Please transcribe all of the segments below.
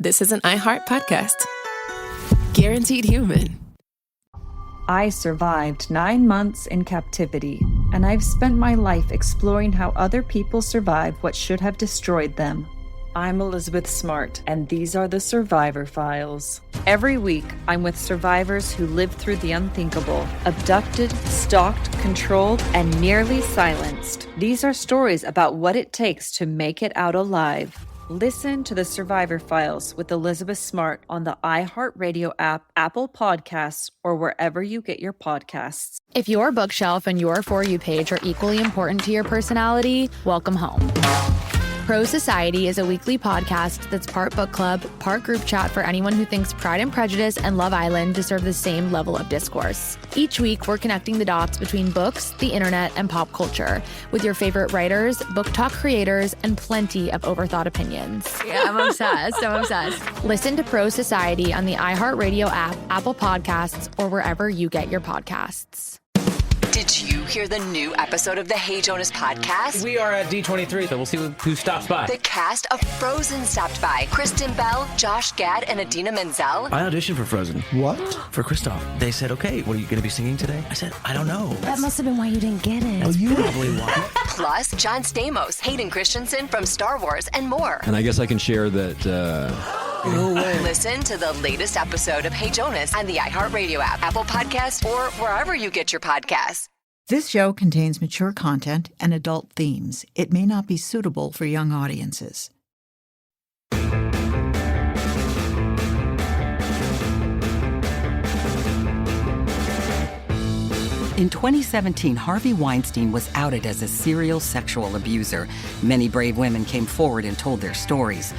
This is an iHeart podcast. Guaranteed human. I survived 9 months in captivity, and I've spent my life exploring how other people survive what should have destroyed them. I'm Elizabeth Smart, and these are the Survivor Files. Every week, I'm with survivors who lived through the unthinkable, abducted, stalked, controlled, and nearly silenced. These are stories about what it takes to make it out alive. Listen to the Survivor Files with Elizabeth Smart on the iHeartRadio app, Apple Podcasts, or wherever you get your podcasts. If your bookshelf and your For You page are equally important to your personality, welcome home. Pro Society is a weekly podcast that's part book club, part group chat for anyone who thinks Pride and Prejudice and Love Island deserve the same level of discourse. Each week, we're connecting the dots between books, the internet, and pop culture with your favorite writers, book talk creators, and plenty of overthought opinions. Yeah, I'm obsessed. Listen to Pro Society on the iHeartRadio app, Apple Podcasts, or wherever you get your podcasts. Did you hear the new episode of the Hey Jonas podcast? We are at D23, so we'll see who stops by. The cast of Frozen stopped by. Kristen Bell, Josh Gad, and Adina Menzel. I auditioned for Frozen. What? For Kristoff. They said, okay, what are you going to be singing today? I said, I don't know. That must have been why you didn't get it. That's probably why. Plus, John Stamos, Hayden Christensen from Star Wars, and more. And I guess I can share that... No way. Listen to the latest episode of Hey Jonas on the iHeartRadio app, Apple Podcasts, or wherever you get your podcasts. This show contains mature content and adult themes. It may not be suitable for young audiences. In 2017, Harvey Weinstein was outed as a serial sexual abuser. Many brave women came forward and told their stories.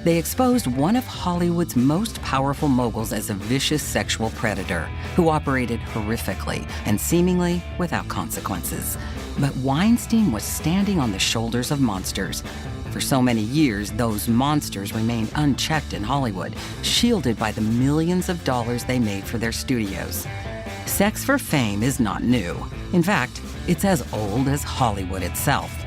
They exposed one of Hollywood's most powerful moguls as a vicious sexual predator who operated horrifically and seemingly without consequences. But Weinstein was standing on the shoulders of monsters. For so many years, those monsters remained unchecked in Hollywood, shielded by the millions of dollars they made for their studios. Sex for fame is not new. In fact, it's as old as Hollywood itself.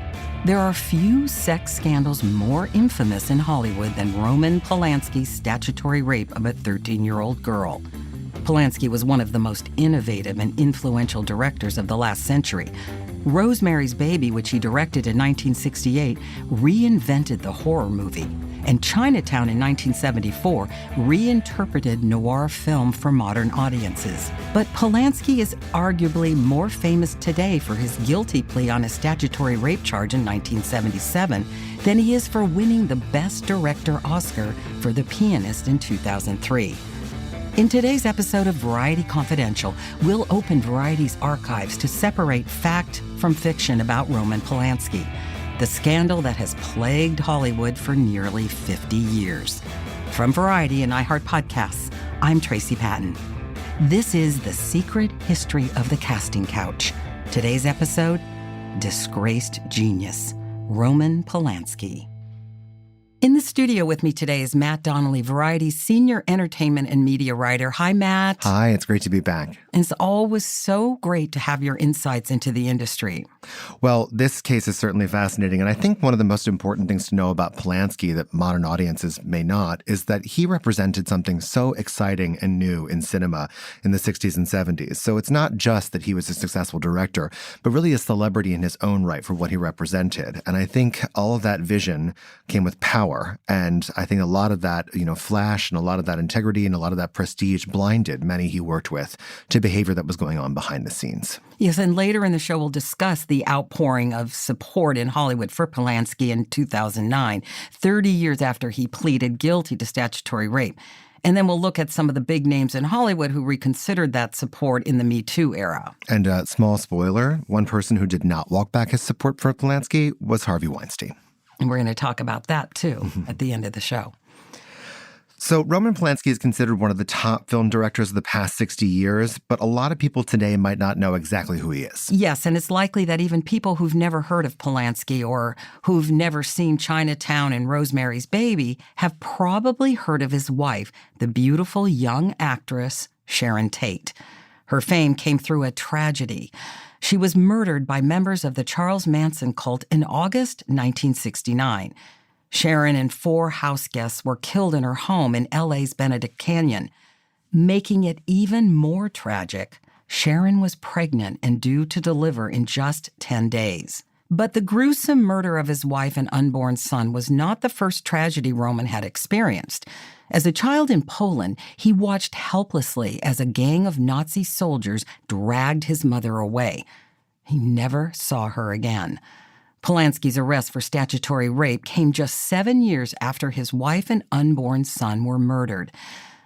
There are few sex scandals more infamous in Hollywood than Roman Polanski's statutory rape of a 13-year-old girl. Polanski was one of the most innovative and influential directors of the last century. Rosemary's Baby, which he directed in 1968, reinvented the horror movie. And Chinatown in 1974 reinterpreted noir film for modern audiences. But Polanski is arguably more famous today for his guilty plea on a statutory rape charge in 1977 than he is for winning the Best Director Oscar for The Pianist in 2003. In today's episode of Variety Confidential, we'll open Variety's archives to separate fact from fiction about Roman Polanski, the scandal that has plagued Hollywood for nearly 50 years. From Variety and iHeart Podcasts, I'm Tracy Pattin. This is The Secret History of the Casting Couch. Today's episode, Disgraced Genius, Roman Polanski. In the studio with me today is Matt Donnelly, Variety's senior entertainment and media writer. Hi, Matt. Hi, it's great to be back. And it's always so great to have your insights into the industry. Well, this case is certainly fascinating, and I think one of the most important things to know about Polanski that modern audiences may not is that he represented something so exciting and new in cinema in the 60s and 70s. So it's not just that he was a successful director, but really a celebrity in his own right for what he represented. And I think all of that vision came with power. And I think a lot of that, flash and a lot of that integrity and a lot of that prestige blinded many he worked with to behavior that was going on behind the scenes. Yes, and later in the show, we'll discuss the outpouring of support in Hollywood for Polanski in 2009, 30 years after he pleaded guilty to statutory rape. And then we'll look at some of the big names in Hollywood who reconsidered that support in the Me Too era. And small spoiler, one person who did not walk back his support for Polanski was Harvey Weinstein. And we're going to talk about that, too, at the end of the show. So Roman Polanski is considered one of the top film directors of the past 60 years, but a lot of people today might not know exactly who he is. Yes, and it's likely that even people who've never heard of Polanski or who've never seen Chinatown and Rosemary's Baby have probably heard of his wife, the beautiful young actress Sharon Tate. Her fame came through a tragedy. She was murdered by members of the Charles Manson cult in August 1969. Sharon and 4 house guests were killed in her home in LA's Benedict Canyon. Making it even more tragic, Sharon was pregnant and due to deliver in just 10 days. But the gruesome murder of his wife and unborn son was not the first tragedy Roman had experienced. As a child in Poland, he watched helplessly as a gang of Nazi soldiers dragged his mother away. He never saw her again. Polanski's arrest for statutory rape came just 7 years after his wife and unborn son were murdered.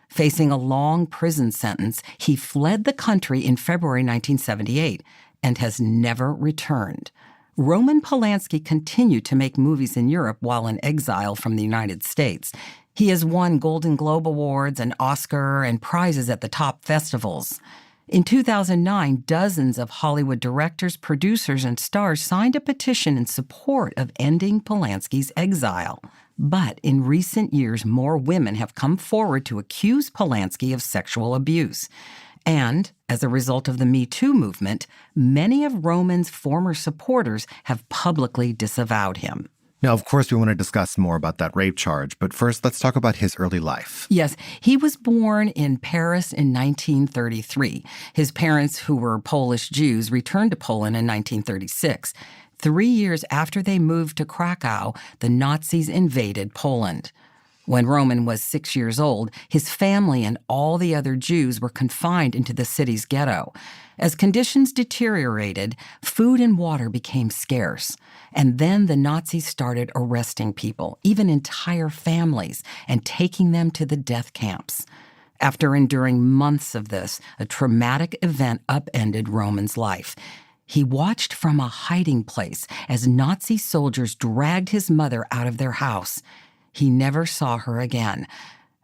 Facing a long prison sentence, he fled the country in February 1978 and has never returned. Roman Polanski continued to make movies in Europe while in exile from the United States. He has won Golden Globe Awards, an Oscar, and prizes at the top festivals. In 2009, dozens of Hollywood directors, producers, and stars signed a petition in support of ending Polanski's exile. But in recent years, more women have come forward to accuse Polanski of sexual abuse. And, as a result of the Me Too movement, many of Roman's former supporters have publicly disavowed him. Now, of course, we want to discuss more about that rape charge, but first, let's talk about his early life. Yes, he was born in Paris in 1933. His parents, who were Polish Jews, returned to Poland in 1936. 3 years after they moved to Krakow, the Nazis invaded Poland. When Roman was 6 years old, his family and all the other Jews were confined into the city's ghetto. As conditions deteriorated, food and water became scarce. And then the Nazis started arresting people, even entire families, and taking them to the death camps. After enduring months of this, a traumatic event upended Roman's life. He watched from a hiding place as Nazi soldiers dragged his mother out of their house. He never saw her again.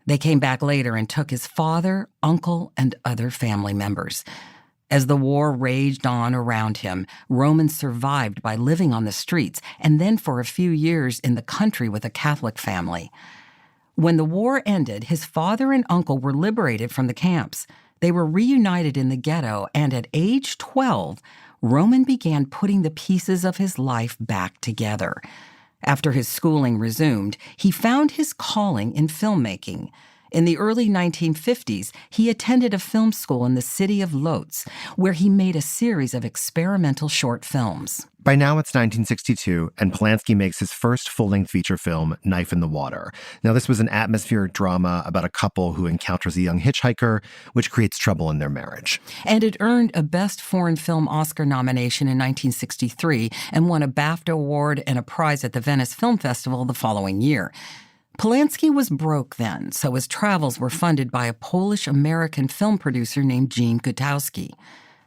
They came back later and took his father, uncle, and other family members. As the war raged on around him, Roman survived by living on the streets and then for a few years in the country with a Catholic family. When the war ended, his father and uncle were liberated from the camps. They were reunited in the ghetto, and at age 12, Roman began putting the pieces of his life back together. After his schooling resumed, he found his calling in filmmaking. In the early 1950s, he attended a film school in the city of Lodz, where he made a series of experimental short films. By now it's 1962, and Polanski makes his first full-length feature film, Knife in the Water. Now, this was an atmospheric drama about a couple who encounters a young hitchhiker, which creates trouble in their marriage. And it earned a Best Foreign Film Oscar nomination in 1963 and won a BAFTA award and a prize at the Venice Film Festival the following year. Polanski was broke then, so his travels were funded by a Polish-American film producer named Gene Gutowski.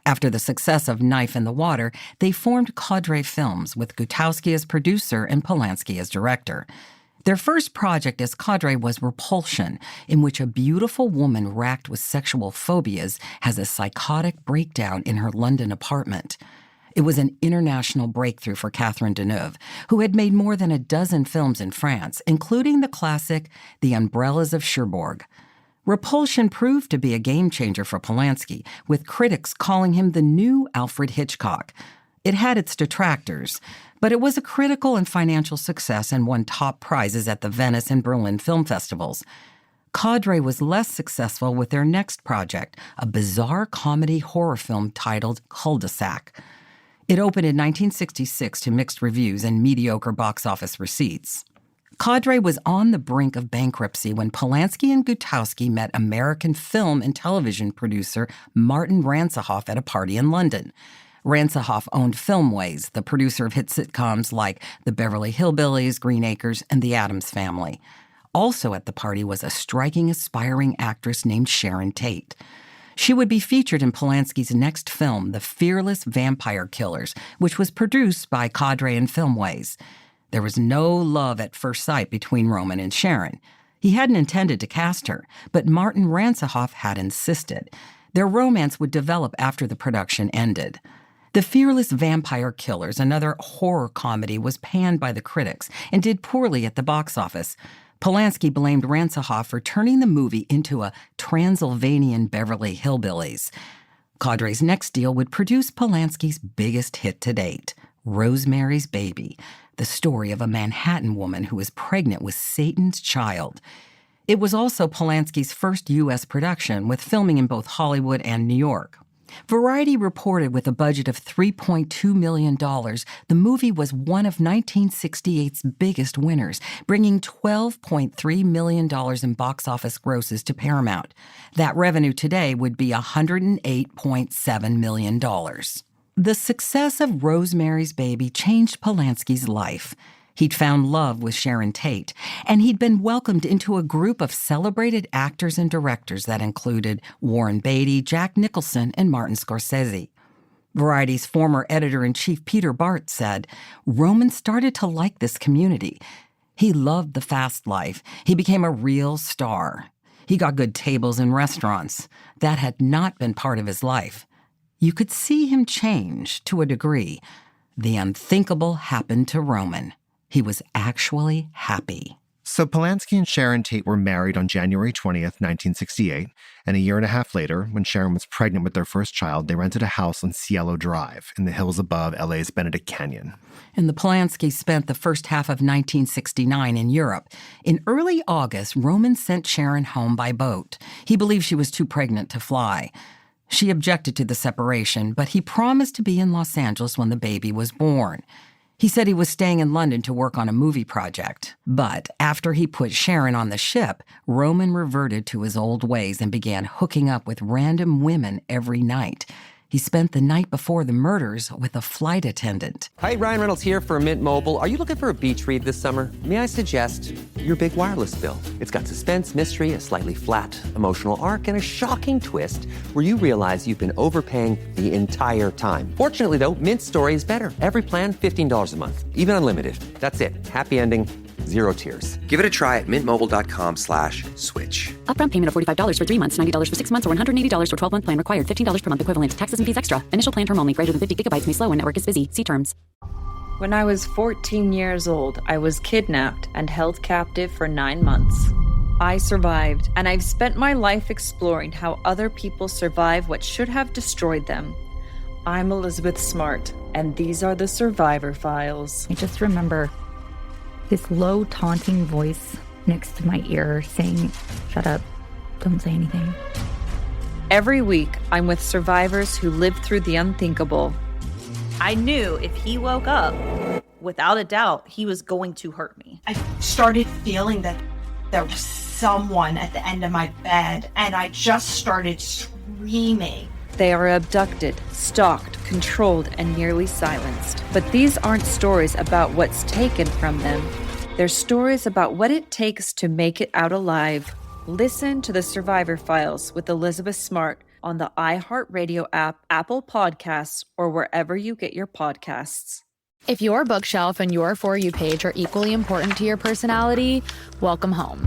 After the success of Knife in the Water, they formed Cadre Films, with Gutowski as producer and Polanski as director. Their first project as Cadre was Repulsion, in which a beautiful woman racked with sexual phobias has a psychotic breakdown in her London apartment. It was an international breakthrough for Catherine Deneuve, who had made more than a dozen films in France, including the classic The Umbrellas of Cherbourg. Repulsion proved to be a game-changer for Polanski, with critics calling him the new Alfred Hitchcock. It had its detractors, but it was a critical and financial success and won top prizes at the Venice and Berlin film festivals. Cadre was less successful with their next project, a bizarre comedy horror film titled Cul-de-sac. It opened in 1966 to mixed reviews and mediocre box office receipts. Cadre was on the brink of bankruptcy when Polanski and Gutowski met American film and television producer Martin Ransohoff at a party in London. Ransohoff owned Filmways, the producer of hit sitcoms like The Beverly Hillbillies, Green Acres, and The Addams Family. Also at the party was a striking, aspiring actress named Sharon Tate. She would be featured in Polanski's next film, The Fearless Vampire Killers, which was produced by Cadre and Filmways. There was no love at first sight between Roman and Sharon. He hadn't intended to cast her, but Martin Ransohoff had insisted. Their romance would develop after the production ended. The Fearless Vampire Killers, another horror comedy, was panned by the critics and did poorly at the box office. Polanski blamed Ransohoff for turning the movie into a Transylvanian Beverly Hillbillies. Cadre's next deal would produce Polanski's biggest hit to date, Rosemary's Baby, the story of a Manhattan woman who was pregnant with Satan's child. It was also Polanski's first U.S. production, with filming in both Hollywood and New York. Variety reported with a budget of $3.2 million, the movie was one of 1968's biggest winners, bringing $12.3 million in box office grosses to Paramount. That revenue today would be $108.7 million. The success of Rosemary's Baby changed Polanski's life. He'd found love with Sharon Tate, and he'd been welcomed into a group of celebrated actors and directors that included Warren Beatty, Jack Nicholson, and Martin Scorsese. Variety's former editor-in-chief Peter Bart said, "Roman started to like this community. He loved the fast life. He became a real star. He got good tables in restaurants. That had not been part of his life. You could see him change to a degree. The unthinkable happened to Roman. He was actually happy." So Polanski and Sharon Tate were married on January 20th, 1968, and a year and a half later, when Sharon was pregnant with their first child, they rented a house on Cielo Drive in the hills above LA's Benedict Canyon. And the Polanskis spent the first half of 1969 in Europe. In early August, Roman sent Sharon home by boat. He believed she was too pregnant to fly. She objected to the separation, but he promised to be in Los Angeles when the baby was born. He said he was staying in London to work on a movie project. But after he put Sharon on the ship, Roman reverted to his old ways and began hooking up with random women every night. He spent the night before the murders with a flight attendant. Hi, Ryan Reynolds here for Mint Mobile. Are you looking for a beach read this summer? May I suggest your big wireless bill? It's got suspense, mystery, a slightly flat emotional arc, and a shocking twist where you realize you've been overpaying the entire time. Fortunately, though, Mint's story is better. Every plan, $15 a month, even unlimited. That's it. Happy ending. Zero tears. Give it a try at mintmobile.com/switch. Upfront payment of $45 for 3 months, $90 for 6 months, or $180 for 12-month plan required. $15 per month equivalent. Taxes and fees extra. Initial plan term only. Greater than 50 gigabytes may slow when network is busy. See terms. When I was 14 years old, I was kidnapped and held captive for 9 months. I survived, and I've spent my life exploring how other people survive what should have destroyed them. I'm Elizabeth Smart, and these are the Survivor Files. I just remember this low, taunting voice next to my ear saying, "Shut up, don't say anything." Every week, I'm with survivors who lived through the unthinkable. I knew if he woke up, without a doubt, he was going to hurt me. I started feeling that there was someone at the end of my bed, and I just started screaming. They are abducted, stalked, controlled, and nearly silenced. But these aren't stories about what's taken from them. They're stories about what it takes to make it out alive. Listen to the Survivor Files with Elizabeth Smart on the iHeart Radio app, Apple Podcasts, or wherever you get your podcasts. If your bookshelf and your For You page are equally important to your personality, welcome home.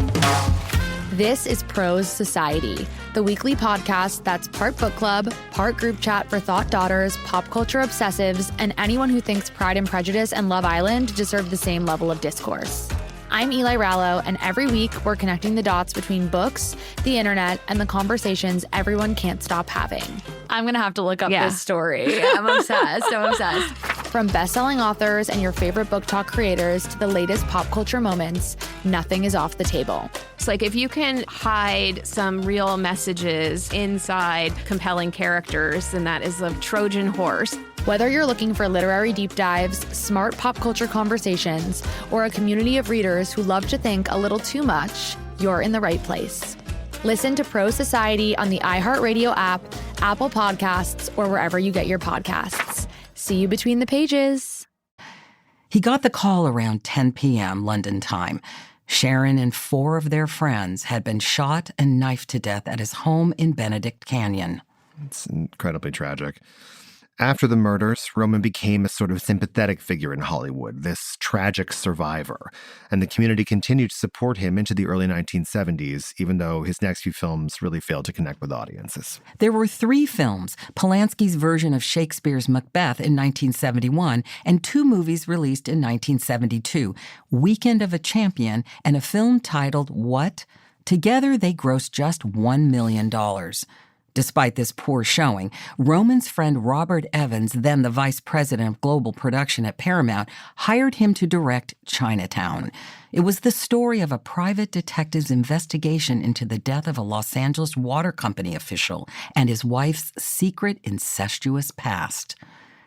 This is Prose Society, the weekly podcast that's part book club, part group chat for thought daughters, pop culture obsessives, and anyone who thinks Pride and Prejudice and Love Island deserve the same level of discourse. I'm Eli Rallo, and every week we're connecting the dots between books, the internet, and the conversations everyone can't stop having. I'm going to have to look up this story. I'm obsessed. From best-selling authors and your favorite book talk creators to the latest pop culture moments, nothing is off the table. It's like if you can hide some real messages inside compelling characters, then that is a Trojan horse. Whether you're looking for literary deep dives, smart pop culture conversations, or a community of readers who love to think a little too much, you're in the right place. Listen to Prose Society on the iHeart Radio app, Apple Podcasts, or wherever you get your podcasts. See you between the pages. He got the call around 10 p.m. London time. Sharon and 4 of their friends had been shot and knifed to death at his home in Benedict Canyon. It's incredibly tragic. After the murders, Roman became a sort of sympathetic figure in Hollywood, this tragic survivor, and the community continued to support him into the early 1970s, even though his next few films really failed to connect with audiences. There were 3 films, Polanski's version of Shakespeare's Macbeth in 1971, and 2 movies released in 1972, Weekend of a Champion and a film titled What? Together, they grossed just $1 million. Despite this poor showing, Roman's friend Robert Evans, then the vice president of global production at Paramount, hired him to direct Chinatown. It was the story of a private detective's investigation into the death of a Los Angeles water company official and his wife's secret incestuous past.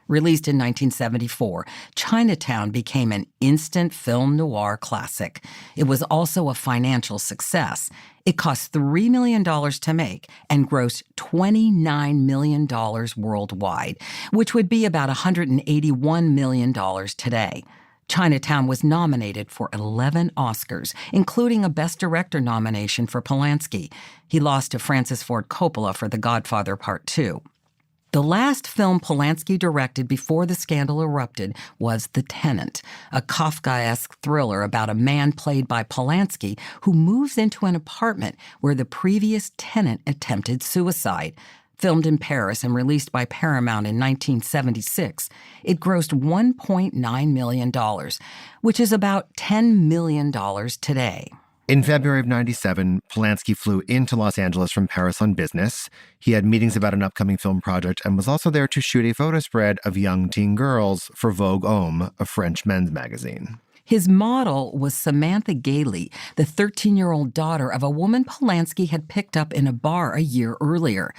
Released in 1974, Chinatown became an instant film noir classic. It was also a financial success. It cost $3 million to make and grossed $29 million worldwide, which would be about $181 million today. Chinatown was nominated for 11 Oscars, including a Best Director nomination for Polanski. He lost to Francis Ford Coppola for The Godfather Part 2. The last film Polanski directed before the scandal erupted was The Tenant, a Kafkaesque thriller about a man played by Polanski who moves into an apartment where the previous tenant attempted suicide. Filmed in Paris and released by Paramount in 1976, it grossed $1.9 million, which is about $10 million today. In February of 1997, Polanski flew into Los Angeles from Paris on business. He had meetings about an upcoming film project and was also there to shoot a photo spread of young teen girls for Vogue Homme, a French men's magazine. His model was Samantha Gailey, the 13-year-old daughter of a woman Polanski had picked up in a bar a year earlier.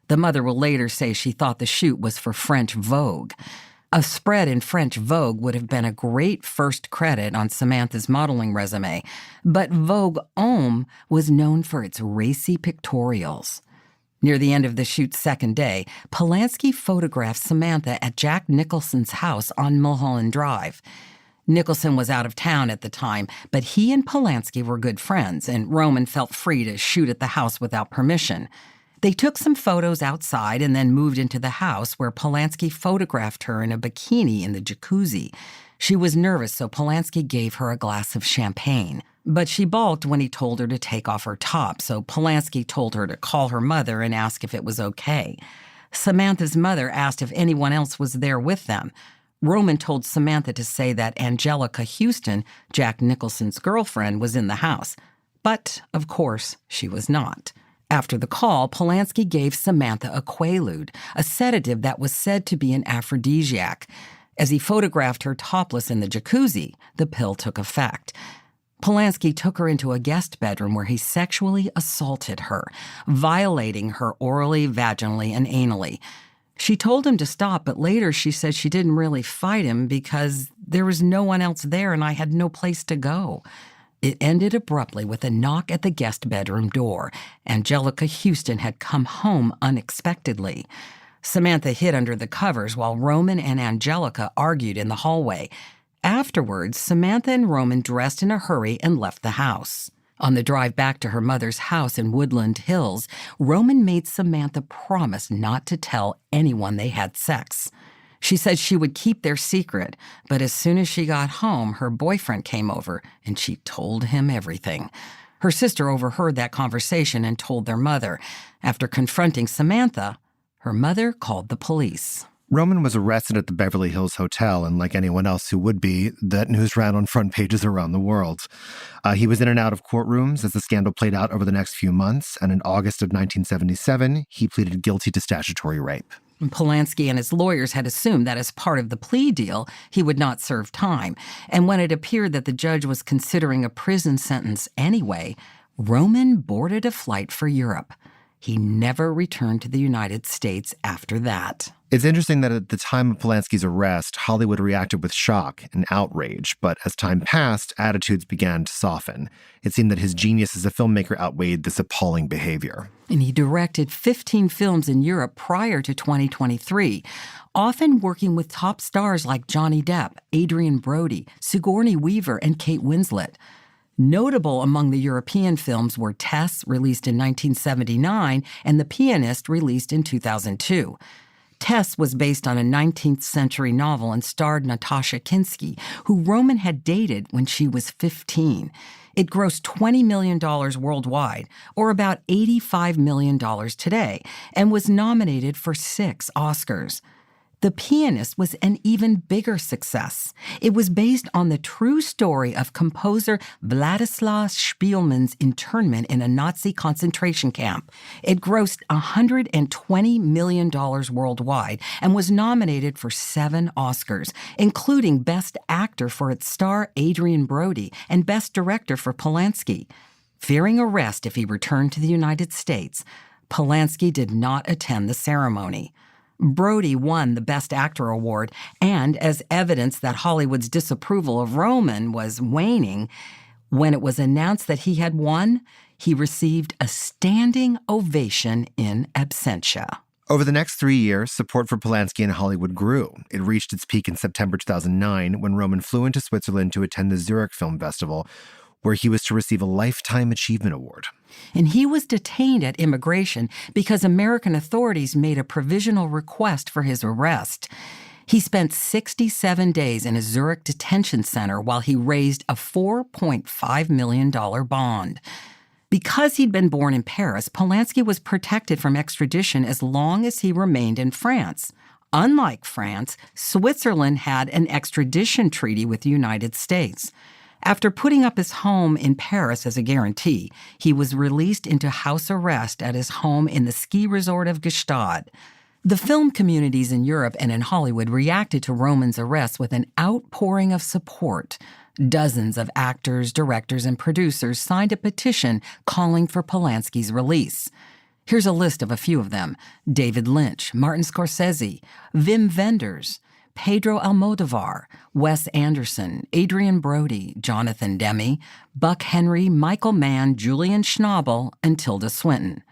The mother will later say she thought the shoot was for French Vogue. A spread in French Vogue would have been a great first credit on Samantha's modeling resume, but Vogue Homme was known for its racy pictorials. Near the end of the shoot's second day, Polanski photographed Samantha at Jack Nicholson's house on Mulholland Drive. Nicholson was out of town at the time, but he and Polanski were good friends, and Roman felt free to shoot at the house without permission. They took some photos outside and then moved into the house where Polanski photographed her in a bikini in the jacuzzi. She was nervous, so Polanski gave her a glass of champagne. But she balked when he told her to take off her top, so Polanski told her to call her mother and ask if it was okay. Samantha's mother asked if anyone else was there with them. Roman told Samantha to say that Angelica Houston, Jack Nicholson's girlfriend, was in the house. But, of course, she was not. After the call, Polanski gave Samantha a Quaalude, a sedative that was said to be an aphrodisiac. As he photographed her topless in the jacuzzi, the pill took effect. Polanski took her into a guest bedroom where he sexually assaulted her, violating her orally, vaginally, and anally. She told him to stop, but later she said she didn't really fight him because there was no one else there and I had no place to go. It ended abruptly with a knock at the guest bedroom door. Angelica Houston had come home unexpectedly. Samantha hid under the covers while Roman and Angelica argued in the hallway. Afterwards, Samantha and Roman dressed in a hurry and left the house. On the drive back to her mother's house in Woodland Hills, Roman made Samantha promise not to tell anyone they had sex. She said she would keep their secret, but as soon as she got home, her boyfriend came over and she told him everything. Her sister overheard that conversation and told their mother. After confronting Samantha, her mother called the police. Roman was arrested at the Beverly Hills Hotel, and like anyone else who would be, that news ran on front pages around the world. He was in and out of courtrooms as the scandal played out over the next few months, and in August of 1977, he pleaded guilty to statutory rape. Polanski and his lawyers had assumed that as part of the plea deal, he would not serve time. And when it appeared that the judge was considering a prison sentence anyway, Roman boarded a flight for Europe. He never returned to the United States after that. It's interesting that at the time of Polanski's arrest, Hollywood reacted with shock and outrage, but as time passed, attitudes began to soften. It seemed that his genius as a filmmaker outweighed this appalling behavior. And he directed 15 films in Europe prior to 2023, often working with top stars like Johnny Depp, Adrian Brody, Sigourney Weaver, and Kate Winslet. Notable among the European films were Tess, released in 1979, and The Pianist, released in 2002. Tess was based on a 19th century novel and starred Natasha Kinski, who Roman had dated when she was 15. It grossed $20 million worldwide, or about $85 million today, and was nominated for 6 Oscars. The Pianist was an even bigger success. It was based on the true story of composer Władysław Szpilman's internment in a Nazi concentration camp. It grossed $120 million worldwide and was nominated for 7 Oscars, including Best Actor for its star Adrien Brody and Best Director for Polanski. Fearing arrest if he returned to the United States, Polanski did not attend the ceremony. Brody won the Best Actor award, and as evidence that Hollywood's disapproval of Roman was waning, when it was announced that he had won, he received a standing ovation in absentia. Over the next 3 years, support for Polanski in Hollywood grew. It reached its peak in September 2009 when Roman flew into Switzerland to attend the Zurich Film Festival, where he was to receive a Lifetime Achievement Award. And he was detained at immigration because American authorities made a provisional request for his arrest. He spent 67 days in a Zurich detention center while he raised a $4.5 million bond. Because he'd been born in Paris, Polanski was protected from extradition as long as he remained in France. Unlike France, Switzerland had an extradition treaty with the United States. After putting up his home in Paris as a guarantee, he was released into house arrest at his home in the ski resort of Gstaad. The film communities in Europe and in Hollywood reacted to Roman's arrest with an outpouring of support. Dozens of actors, directors, and producers signed a petition calling for Polanski's release. Here's a list of a few of them: David Lynch, Martin Scorsese, Wim Wenders, Pedro Almodovar, Wes Anderson, Adrien Brody, Jonathan Demme, Buck Henry, Michael Mann, Julian Schnabel, and Tilda Swinton.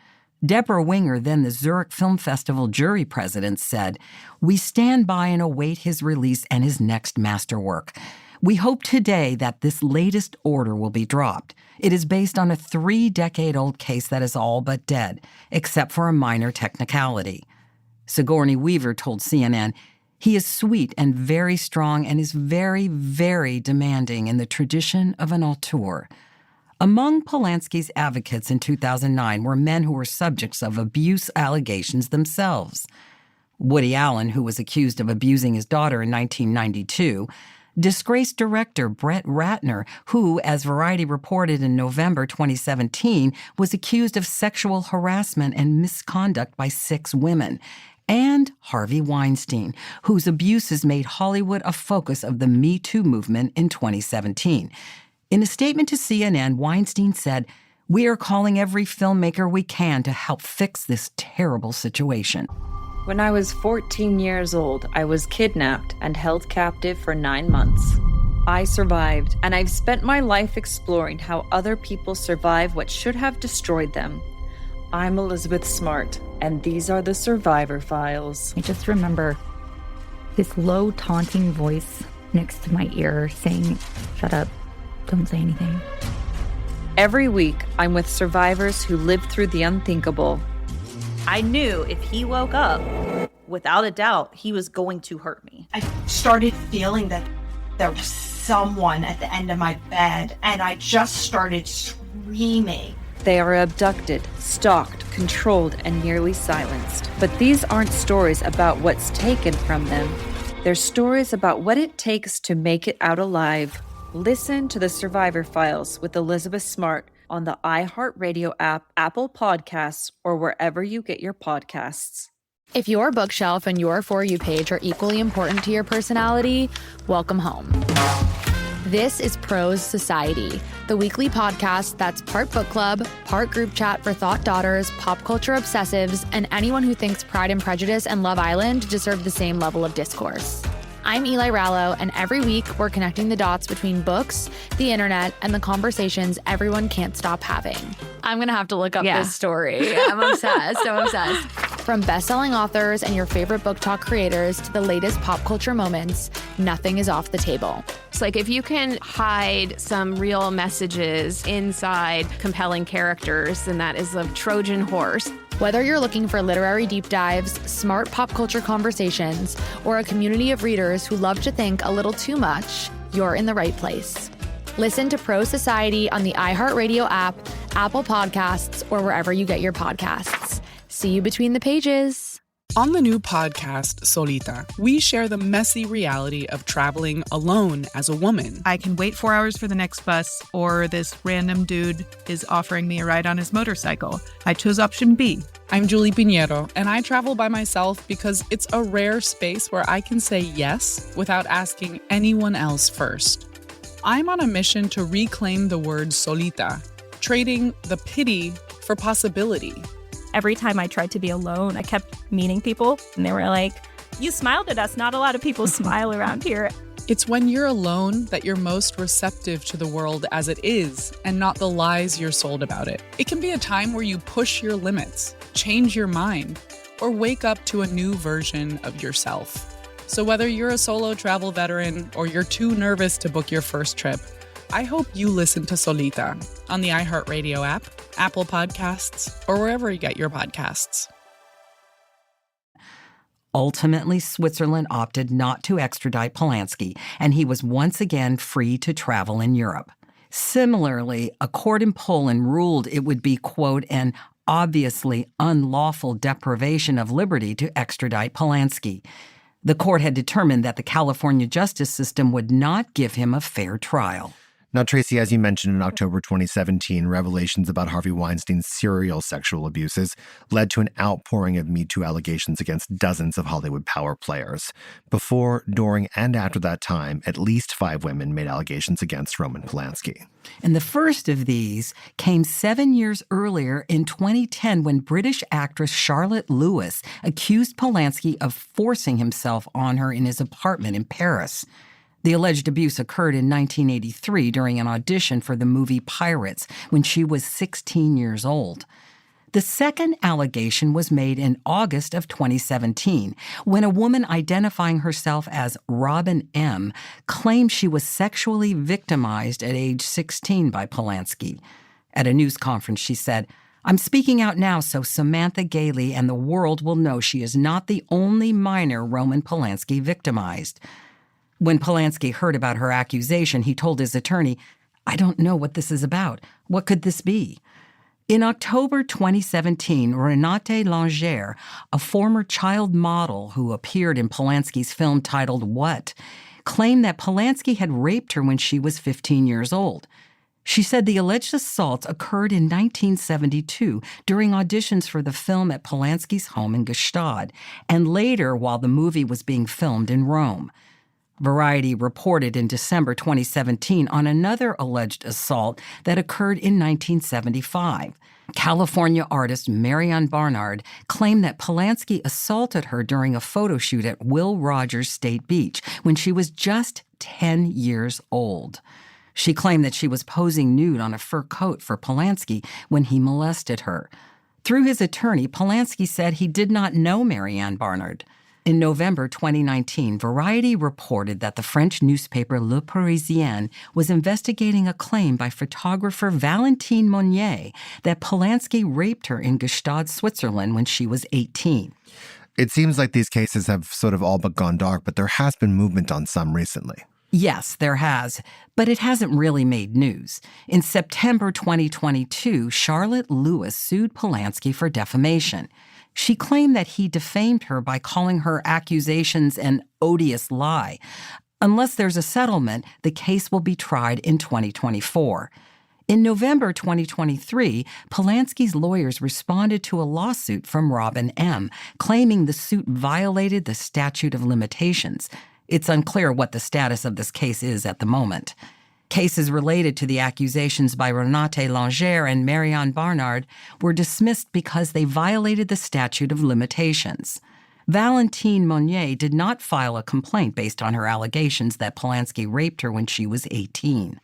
Deborah Winger, then the Zurich Film Festival jury president, said, "We stand by and await his release and his next masterwork. We hope today that this latest order will be dropped. It is based on a 3-decade-old case that is all but dead, except for a minor technicality." Sigourney Weaver told CNN, "He is sweet and very strong and is very, very demanding in the tradition of an auteur." Among Polanski's advocates in 2009 were men who were subjects of abuse allegations themselves. Woody Allen, who was accused of abusing his daughter in 1992, disgraced director Brett Ratner, who, as Variety reported in November 2017, was accused of sexual harassment and misconduct by 6 women, and Harvey Weinstein, whose abuses made Hollywood a focus of the Me Too movement in 2017. In a statement to CNN, Weinstein said, "We are calling every filmmaker we can to help fix this terrible situation." When I was 14 years old, I was kidnapped and held captive for 9 months. I survived, and I've spent my life exploring how other people survive what should have destroyed them. I'm Elizabeth Smart, and these are the Survivor Files. I just remember this low, taunting voice next to my ear saying, "Shut up, don't say anything." Every week, I'm with survivors who lived through the unthinkable. I knew if he woke up, without a doubt, he was going to hurt me. I started feeling that there was someone at the end of my bed, and I just started screaming. They are abducted, stalked, controlled, and nearly silenced. But these aren't stories about what's taken from them. They're stories about what it takes to make it out alive. Listen to the Survivor Files with Elizabeth Smart on the iHeart Radio app, Apple Podcasts, or wherever you get your podcasts. If your bookshelf and your For You page are equally important to your personality, welcome home. This is Prose Society, the weekly podcast that's part book club, part group chat for thought daughters, pop culture obsessives, and anyone who thinks Pride and Prejudice and Love Island deserve the same level of discourse. I'm Eli Rallo, and every week we're connecting the dots between books, the internet, and the conversations everyone can't stop having. I'm going to have to look up this story. I'm obsessed. I'm obsessed. From best-selling authors and your favorite book talk creators to the latest pop culture moments, nothing is off the table. It's like if you can hide some real messages inside compelling characters, then that is a Trojan horse. Whether you're looking for literary deep dives, smart pop culture conversations, or a community of readers who love to think a little too much, you're in the right place. Listen to Prose Society on the iHeart Radio app, Apple Podcasts, or wherever you get your podcasts. See you between the pages. On the new podcast, Solita, we share the messy reality of traveling alone as a woman. I can wait 4 hours for the next bus, or this random dude is offering me a ride on his motorcycle. I chose option B. I'm Julie Pinheiro, and I travel by myself because it's a rare space where I can say yes without asking anyone else first. I'm on a mission to reclaim the word solita, trading the pity for possibility. Every time I tried to be alone, I kept meeting people, and they were like, "You smiled at us. Not a lot of people smile around here." It's when you're alone that you're most receptive to the world as it is and not the lies you're sold about it. It can be a time where you push your limits, change your mind, or wake up to a new version of yourself. So whether you're a solo travel veteran or you're too nervous to book your first trip, I hope you listen to Solita on the iHeart Radio app, Apple Podcasts, or wherever you get your podcasts. Ultimately, Switzerland opted not to extradite Polanski, and he was once again free to travel in Europe. Similarly, a court in Poland ruled it would be, quote, an obviously unlawful deprivation of liberty to extradite Polanski. The court had determined that the California justice system would not give him a fair trial. Now, Tracy, as you mentioned, in October 2017, revelations about Harvey Weinstein's serial sexual abuses led to an outpouring of Me Too allegations against dozens of Hollywood power players. Before, during, and after that time, at least 5 women made allegations against Roman Polanski. And the first of these came 7 years earlier in 2010 when British actress Charlotte Lewis accused Polanski of forcing himself on her in his apartment in Paris. The alleged abuse occurred in 1983 during an audition for the movie Pirates when she was 16 years old. The second allegation was made in August of 2017 when a woman identifying herself as Robin M. claimed she was sexually victimized at age 16 by Polanski. At a news conference, she said, "I'm speaking out now so Samantha Gailey and the world will know she is not the only minor Roman Polanski victimized." When Polanski heard about her accusation, he told his attorney, "I don't know what this is about. What could this be?" In October 2017, Renate Langer, a former child model who appeared in Polanski's film titled What?, claimed that Polanski had raped her when she was 15 years old. She said the alleged assaults occurred in 1972 during auditions for the film at Polanski's home in Gstaad, and later while the movie was being filmed in Rome. Variety reported in December 2017 on another alleged assault that occurred in 1975. California artist Marianne Barnard claimed that Polanski assaulted her during a photo shoot at Will Rogers State Beach when she was just 10 years old. She claimed that she was posing nude on a fur coat for Polanski when he molested her. Through his attorney, Polanski said he did not know Marianne Barnard. In November 2019, Variety reported that the French newspaper Le Parisien was investigating a claim by photographer Valentine Monnier that Polanski raped her in Gstaad, Switzerland when she was 18. It seems like these cases have sort of all but gone dark, but there has been movement on some recently. Yes, there has, but it hasn't really made news. In September 2022, Charlotte Lewis sued Polanski for defamation. She claimed that he defamed her by calling her accusations an odious lie. Unless there's a settlement, the case will be tried in 2024. In November 2023, Polanski's lawyers responded to a lawsuit from Robin M., claiming the suit violated the statute of limitations. It's unclear what the status of this case is at the moment. Cases related to the accusations by Renate Langer and Marianne Barnard were dismissed because they violated the statute of limitations. Valentine Monnier did not file a complaint based on her allegations that Polanski raped her when she was 18.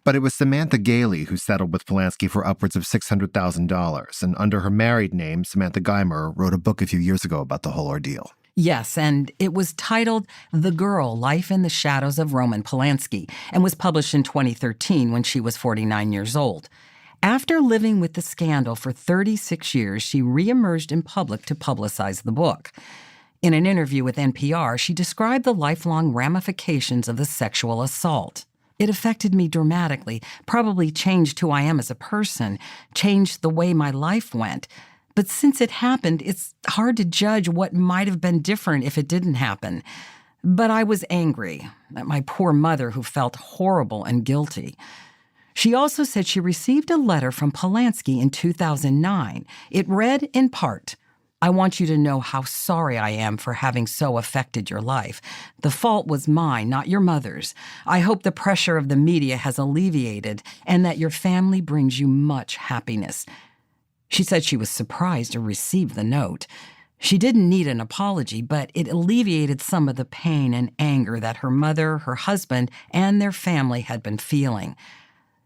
But it was Samantha Gailey who settled with Polanski for upwards of $600,000, and under her married name, Samantha Geimer wrote a book a few years ago about the whole ordeal. Yes, and it was titled The Girl, Life in the Shadows of Roman Polanski, and was published in 2013 when she was 49 years old. After living with the scandal for 36 years, she reemerged in public to publicize the book. In an interview with NPR, she described the lifelong ramifications of the sexual assault. It affected me dramatically, probably changed who I am as a person, changed the way my life went. But since it happened, it's hard to judge what might have been different if it didn't happen. But I was angry at my poor mother, who felt horrible and guilty. She also said she received a letter from Polanski in 2009. It read in part, "I want you to know how sorry I am for having so affected your life. The fault was mine, not your mother's. I hope the pressure of the media has alleviated and that your family brings you much happiness." She said she was surprised to receive the note. She didn't need an apology, but it alleviated some of the pain and anger that her mother, her husband, and their family had been feeling.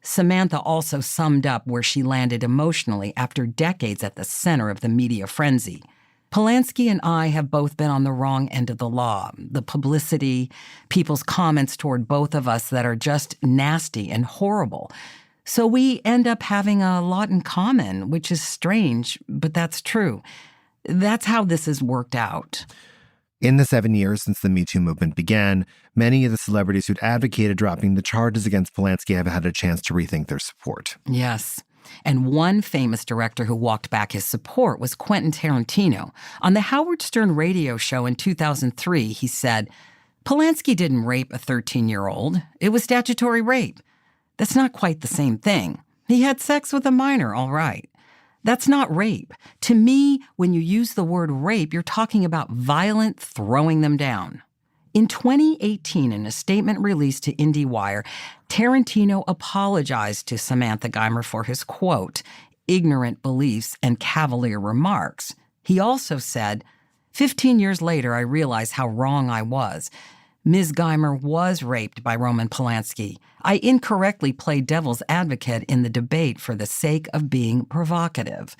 Samantha also summed up where she landed emotionally after decades at the center of the media frenzy. Polanski and I have both been on the wrong end of the law. The publicity, people's comments toward both of us that are just nasty and horrible. So we end up having a lot in common, which is strange, but that's true. That's how this has worked out. In the 7 years since the Me Too movement began, many of the celebrities who'd advocated dropping the charges against Polanski have had a chance to rethink their support. Yes. And one famous director who walked back his support was Quentin Tarantino. On the Howard Stern radio show in 2003, he said, "Polanski didn't rape a 13-year-old. It was statutory rape. That's not quite the same thing. He had sex with a minor, all right. That's not rape. To me, when you use the word rape, you're talking about violent throwing them down." In 2018, in a statement released to IndieWire, Tarantino apologized to Samantha Geimer for his, quote, "ignorant beliefs and cavalier remarks." He also said, 15 years later, I realize how wrong I was. Ms. Geimer was raped by Roman Polanski. I incorrectly played devil's advocate in the debate for the sake of being provocative.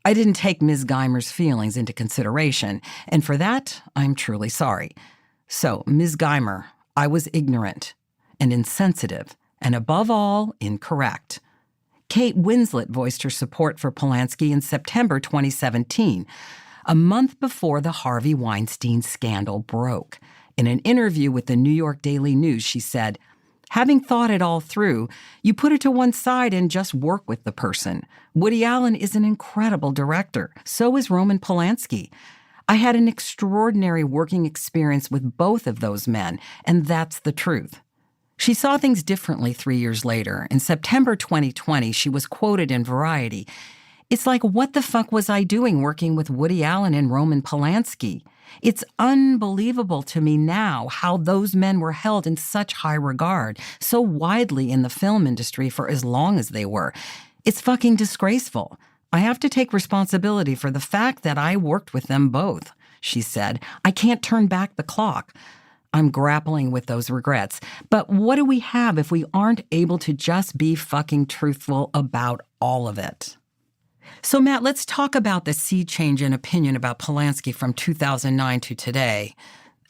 I didn't take Ms. Geimer's feelings into consideration, and for that, I'm truly sorry. So, Ms. Geimer, I was ignorant and insensitive, and above all, incorrect. Kate Winslet voiced her support for Polanski in September 2017, a month before the Harvey Weinstein scandal broke. In an interview with the New York Daily News, she said, "Having thought it all through, you put it to one side and just work with the person. Woody Allen is an incredible director. So is Roman Polanski. I had an extraordinary working experience with both of those men, and that's the truth." She saw things differently 3 years later. In September 2020, she was quoted in Variety, "It's like, what the fuck was I doing working with Woody Allen and Roman Polanski? It's unbelievable to me now how those men were held in such high regard, so widely in the film industry for as long as they were. It's fucking disgraceful. I have to take responsibility for the fact that I worked with them both," she said. "I can't turn back the clock. I'm grappling with those regrets. But what do we have if we aren't able to just be fucking truthful about all of it?" So, Matt, let's talk about the sea change in opinion about Polanski from 2009 to today.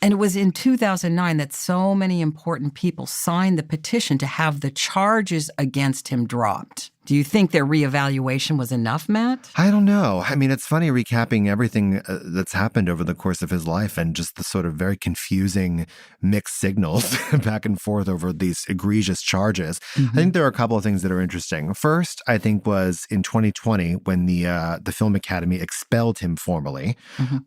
And it was in 2009 that so many important people signed the petition to have the charges against him dropped. Do you think their reevaluation was enough, Matt? I don't know. I mean, it's funny recapping everything that's happened over the course of his life and just the sort of very confusing mixed signals back and forth over these egregious charges. I think there are a couple of things that are interesting. First, I think, was in 2020 when the Film Academy expelled him formally.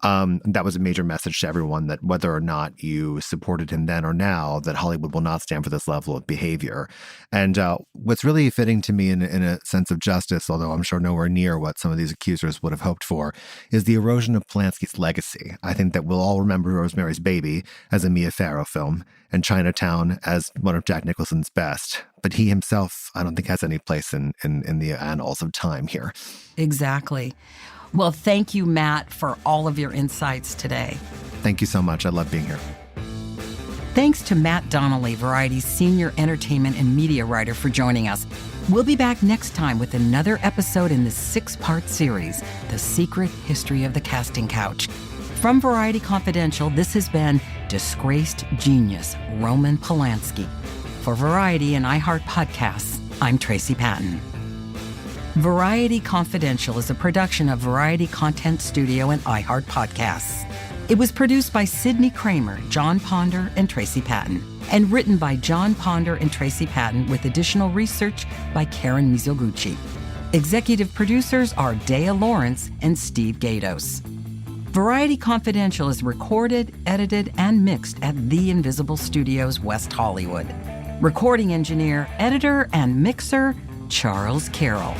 That was a major message to everyone that whether or not you supported him then or now, that Hollywood will not stand for this level of behavior. And what's really fitting to me in a sense of justice, although I'm sure nowhere near what some of these accusers would have hoped for, is the erosion of Polanski's legacy. I think that we'll all remember Rosemary's Baby as a Mia Farrow film and Chinatown as one of Jack Nicholson's best. But he himself, I don't think, has any place in the annals of time here. Exactly. Well, thank you, Matt, for all of your insights today. Thank you so much. I love being here. Thanks to Matt Donnelly, Variety's senior entertainment and media writer, for joining us. We'll be back next time with another episode in this 6-part series, The Secret History of the Casting Couch. From Variety Confidential, this has been Disgraced Genius, Roman Polanski. For Variety and iHeart Podcasts, I'm Tracy Pattin. Variety Confidential is a production of Variety Content Studio and iHeart Podcasts. It was produced by Sydney Kramer, John Ponder, and Tracy Pattin, and written by John Ponder and Tracy Pattin with additional research by Karen Mizoguchi. Executive producers are Dea Lawrence and Steve Gatos. Variety Confidential is recorded, edited, and mixed at The Invisible Studios, West Hollywood. Recording engineer, editor, and mixer, Charles Carroll.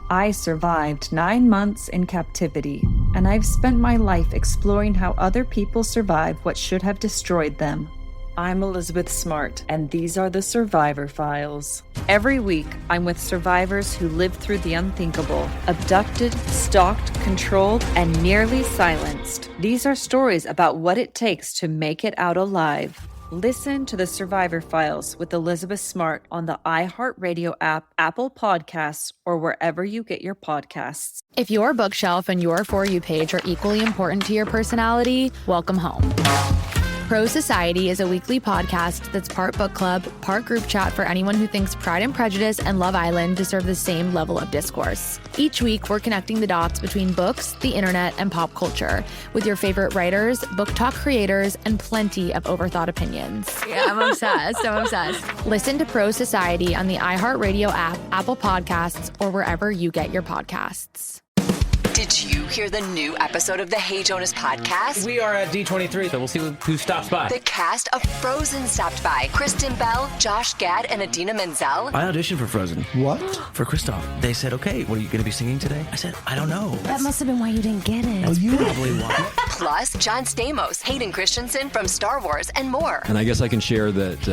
I survived 9 months in captivity, and I've spent my life exploring how other people survive what should have destroyed them. I'm Elizabeth Smart, and these are the Survivor Files. Every week, I'm with survivors who lived through the unthinkable, abducted, stalked, controlled, and nearly silenced. These are stories about what it takes to make it out alive. Listen to the Survivor Files with Elizabeth Smart on the iHeart Radio app, Apple Podcasts, or wherever you get your podcasts. If your bookshelf and your For You page are equally important to your personality, welcome home. Pro Society is a weekly podcast that's part book club, part group chat for anyone who thinks Pride and Prejudice and Love Island deserve the same level of discourse. Each week, we're connecting the dots between books, the internet, and pop culture with your favorite writers, book talk creators, and plenty of overthought opinions. Yeah, I'm obsessed. Listen to Pro Society on the iHeart Radio app, Apple Podcasts, or wherever you get your podcasts. Did you hear the new episode of the Hey Jonas podcast? We are at D23, so we'll see who stops by. The cast of Frozen stopped by. Kristen Bell, Josh Gad, and Idina Menzel. I auditioned for Frozen. What? For Kristoff. They said, okay, what are you going to be singing today? I said, I don't know. That must have been why you didn't get it. That's probably why. Plus, John Stamos, Hayden Christensen from Star Wars, and more. And I guess I can share that,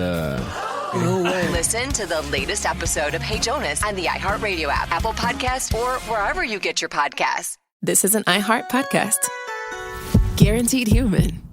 No way. Listen to the latest episode of Hey Jonas on the iHeart Radio app, Apple Podcasts, or wherever you get your podcasts. This is an iHeart podcast. Guaranteed human.